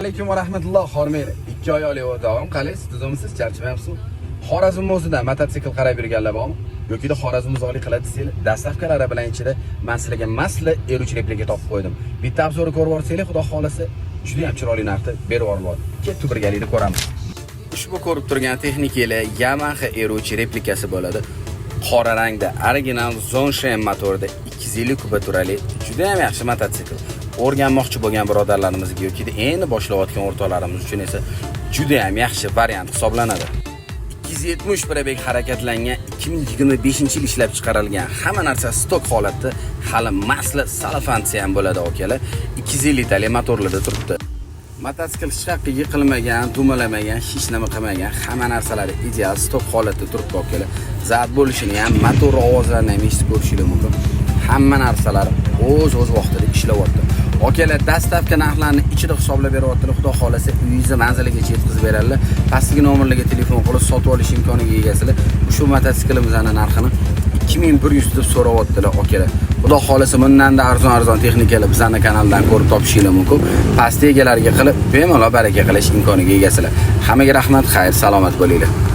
Alaykum va rahmatulloh. Xormeyr 2 oy olib davom qilaysiz. Tuzumsiz, charchamayapsizmi? Xorazm o'zida mototsikl qarab yurganlar bormi? Yoki Xorazm uzog'lik qiladi desanglar, dastavkalari bilan ichida men sizlarga masla eruvchi replika topib qo'ydim. Bitta obzorni ko'rib olsanglar, xudo xolasa, juda ham chiroyli narxda berib yuboradi. Ketib birgalikda ko'ramiz. Ushbu ko'rib turgan texnikalar Yamaha eruvchi replikasi bo'ladi. Qora rangda, original Zonshen motorida 250 kubaturali juda ham yaxshi mototsikl. O'rganmoqchi bo'lgan birodarlarimizga yoki endi boshlayotgan o'rtoqlarimiz uchun esa juda ham yaxshi variant hisoblanadi. 270 probeg harakatlangan 2025-yil ishlab chiqarilgan, hamma narsa stok holatda, hali masla salafansi ham bo'ladi okalar. 250 litali motorlarda turibdi. Mototsikl shaqqa yiqilmagan, dumalamagan, hech nima qilmagan, hamma narsalari ideal stok holatda turibdi okalar. Zat bo'lishini ham, motor ovozlarini ham eshitib ko'rishingiz mumkin. Hamma narsalar o'z vaqtida ishlayapti. Okalar, dastavka narxlarini ichida hisoblab beryaptilar. Xudo xolasa uyingiz manziligacha yetkazib beradilar. Pastdagi nomerlarga telefon qilib sotib olish imkoniga egasizlar. Ushbu mototsiklimizni narxini 2100 deb so'rayaptilar okalar. Xudo xolasa bundan-da arzon texnikalar bizning kanaldan ko'rib topishingiz mumkin. Pastdagi egalariga qilib bemalol baraka qilish imkoniga egasizlar. Hammaga rahmat, xayr, salomat bo'linglar.